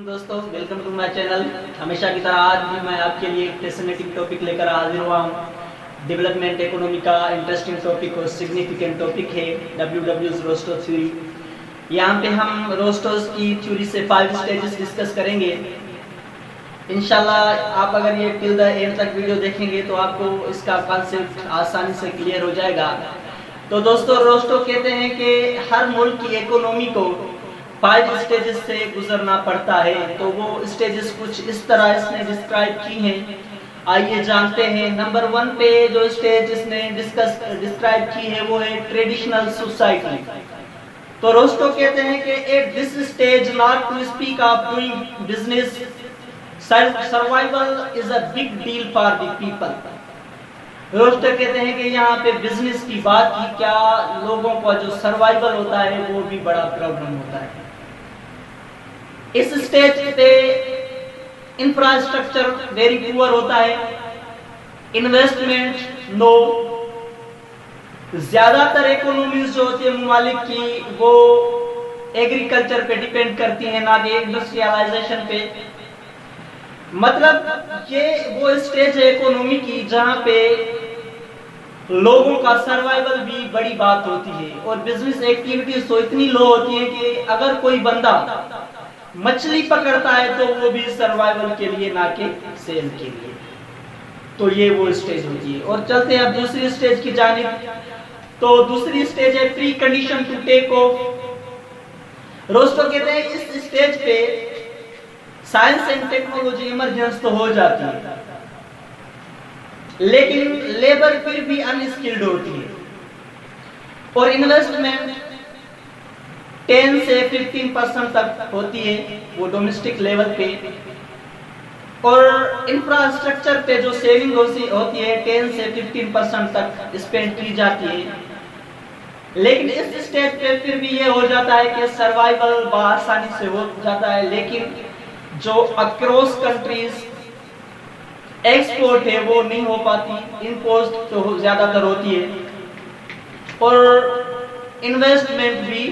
دوستو welcome to my channel. ہمیشہ کی طرح آج بھی میں آپ کے لیے ایک فیسنیٹنگ ٹاپک لے کر حاضر ہوا ہوں. ڈیولپمنٹ اکانومی کا انٹرسٹنگ ٹاپک اور سگنیفیکنٹ ٹاپک ہے WW's روسٹو تھیوری. یہاں پہ ہم روسٹوز کی تھیوری سے 5 اسٹیجز ڈسکس کریں گے. انشاءاللہ آپ اگر یہ ٹل دا اینڈ تک ویڈیو دیکھیں گے تو آپ کو اس کا کانسیپٹ آسانی سے کلیئر ہو جائے گا. تو دوستو روسٹو کہتے ہیں کہ ہر ملک کی اکانومی کو 5 اسٹیجز سے گزرنا پڑتا ہے. تو وہ اسٹیجز کچھ اس طرح اس نے ڈسکرائب کی ہیں. آئیے جانتے ہیں. نمبر 1 پہ جو اسٹیج اس نے ڈسکرائب کی ہے وہ ہے ٹریڈیشنل سوسائٹی. تو روسٹو کہتے ہیں کہ at this stage not to speak of doing business survival is a big deal for the people. Rostow کہتے ہیں کہ یہاں پہ بزنس کی بات کی کیا لوگوں کا جو سروائیول ہوتا ہے وہ بھی بڑا پرابلم ہوتا ہے. اس اسٹیج پہ انفراسٹرکچر ویری پور ہوتا ہے. انویسٹمنٹ نو. زیادہ تر اکانومیز جو ہوتی ہے ممالک کی وہ ایگریکلچر پہ ڈیپینڈ کرتی ہیں نہ کہ انڈسٹریالائزیشن پہ. مطلب یہ وہ اسٹیج ہے اکانومی کی جہاں پہ لوگوں کا سروائیول بھی بڑی بات ہوتی ہے اور بزنس ایکٹیویٹیز تو اتنی لو ہوتی ہیں کہ اگر کوئی بندہ مچھلی پکڑتا ہے تو وہ بھی سروائیول کے لیے نہ کہ سیل کے لیے. تو یہ وہ اسٹیج ہوتی ہے. اور چلتے ہیں اب دوسری اسٹیج کی جانب. تو دوسری اسٹیج ہے pre condition to take of. روسٹو کہتے ہیں اس اسٹیج پہ سائنس اینڈ ٹیکنالوجی ایمرجنس تو ہو جاتی ہے لیکن لیبر پھر بھی ان اسکلڈ ہوتی ہے. اور انویسٹمنٹ 10 سے 15% تک ہوتی ہے وہ ڈومیسٹک لیول پہ. اور انفراسٹرکچر پہ جو سیونگ ہوتی ہے 10 سے 15% تک اسپینڈ کی جاتی ہے. لیکن اس اسٹیج پہ پھر بھی یہ ہو جاتا ہے کہ سروائیول بآسانی سے ہو جاتا ہے. لیکن جو اکراس کنٹریز ایکسپورٹ ہے وہ نہیں ہو پاتی. امپورٹ تو زیادہ تر ہوتی ہے اور انویسٹمنٹ بھی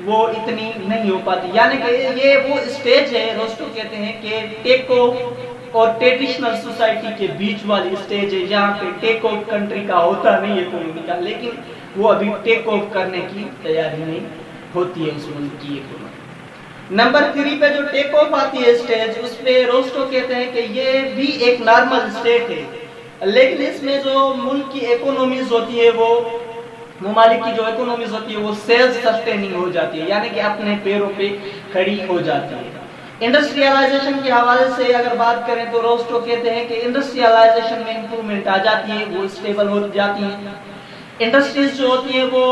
وہ اتنی نہیں ہو پاتی. یعنی کہ یہ وہ اسٹیج ہے روسٹو کہتے ہیں کہ ٹیک آف اور ٹریڈیشنل سوسائٹی کے بیچ والی اسٹیج ہے جہاں پہ ٹیک آف کنٹری کا ہوتا نہیں ہے اکانومی کا لیکن وہ ابھی ٹیک آف کرنے کی تیاری نہیں ہوتی ہے اس ملک کی اکانومی. نمبر 3 پہ جو ٹیک آف آتی ہے اسٹیج اس پہ روسٹو کہتے ہیں کہ یہ بھی ایک نارمل اسٹیٹ ہے لیکن اس میں جو ملک کی اکانومیز ہوتی ہے وہ ممالک کی جو اکانومیز ہوتی ہے وہ سیلف سسٹیننگ ہو جاتی ہے یعنی کہ اپنے پیروں پہ کھڑی ہو جاتی ہے. انڈسٹریالائزیشن کے حوالے سے اگر بات کریں تو روسٹو کہتے ہیں کہ انڈسٹریالائزیشن میں امپرومنٹ آ جاتی ہے وہ اسٹیبل ہو جاتی ہیں. انڈسٹریز جو ہوتی ہیں وہ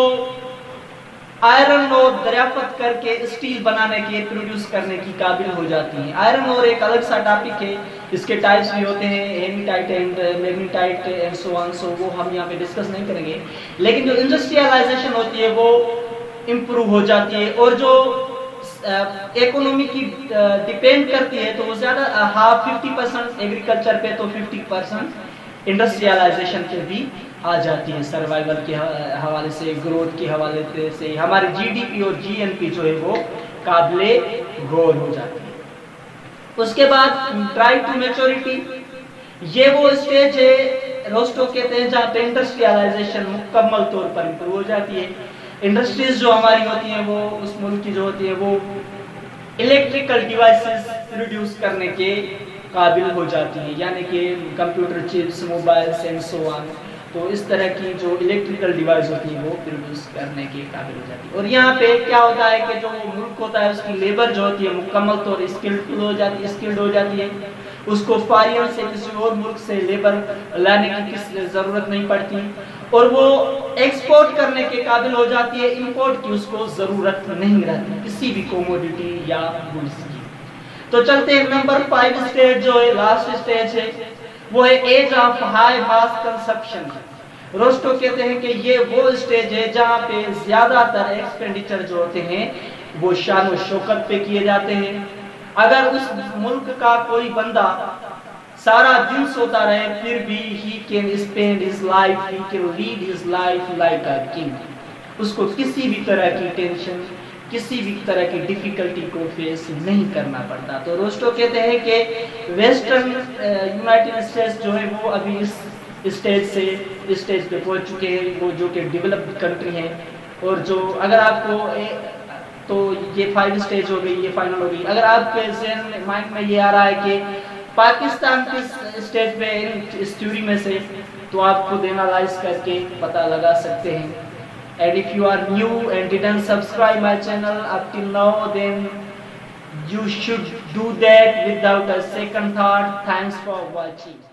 آئرن اور دریافت کر کے اسٹیل بنانے کے پروڈیوس کرنے کی قابل ہو جاتی ہیں. آئرن اور ایک الگ سا ٹاپک ہے. اس کے ٹائپس بھی ہوتے ہیں ہیمیٹائٹ اینڈ میگنیٹائٹ اینڈ سو آن سو وہ ہم یہاں پہ ڈسکس نہیں کریں گے. لیکن جو انڈسٹریالائزیشن ہوتی ہے وہ امپروو ہو جاتی ہے اور جو اکانومی کی ڈیپینڈ کرتی ہے تو وہ زیادہ 50% ایگریکلچر پہ تو 50% انڈسٹریالائزیشن پہ بھی آ جاتی ہے. سروائیول کے حوالے سے گروتھ کے حوالے سے ہماری GDP اور GNP جو ہے وہ قابل غور ہو جاتی ہے. اس کے بعد ٹرائی ٹو میچورٹی. یہ وہ اسٹیج ہے روسٹو کہتے ہیں جہاں پہ انڈسٹریالائزیشن مکمل طور پر امپروو ہو جاتی ہے. انڈسٹریز جو ہماری ہوتی ہیں وہ اس ملک کی جو ہوتی ہے وہ الیکٹریکل ڈیوائسز پروڈیوس کرنے کے قابل ہو جاتی ہیں یعنی کہ computer chips mobiles and so on. تو اس طرح کی جو الیکٹریکل ڈیوائس ہوتی ہے وہ پروڈیوس کرنے کے قابل ہو جاتی ہے. اور یہاں پہ کیا ہوتا ہے کہ جو ملک ہوتا ہے اس کی لیبر جو ہوتی ہے مکمل طور اسکلڈ ہو جاتی ہے. اس کو فارین سے کسی اور ملک سے لیبر لانے کی ضرورت نہیں پڑتی اور وہ ایکسپورٹ کرنے کے قابل ہو جاتی ہے. امپورٹ کی اس کو ضرورت نہیں رہتی کسی بھی کوموڈیٹی یا گڈس کی. تو چلتے ہیں نمبر 5 اسٹیج جو ہے لاسٹ اسٹیج ہے وہ ہے age of high mass consumption. Rostow کہتے ہیں کہ یہ وہ اسٹیج ہے جہاں پہ زیادہ تر ایکسپینڈیچر جو ہوتے ہیں وہ شان و شوکت پہ کیے جاتے ہیں. اگر اس ملک کا کوئی بندہ سارا دن سوتا رہے پھر بھی he can spend his life, he can lead his life like a king. اس کو کسی بھی طرح کی ٹینشن کسی بھی طرح کی ڈیفیکلٹی کو فیس نہیں کرنا پڑتا. تو روسٹو کہتے ہیں کہ ویسٹرن یونائٹڈ اسٹیٹس جو ہے وہ ابھی اس اسٹیج پہ پہنچ چکے ہیں, وہ جو کہ ڈیولپڈ کنٹری ہیں. اور جو اگر آپ کو تو یہ 5 اسٹیج ہو گئی, یہ فائنل ہو گئی. اگر آپ کے ذہن مائنڈ میں یہ آ رہا ہے کہ پاکستان کس اسٹیج پہ اس تھیوری میں سے, تو آپ خود اینالائز کر کے پتہ لگا سکتے ہیں. And if you are new and didn't subscribe my channel up till now, then you should do that without a second thought. Thanks for watching.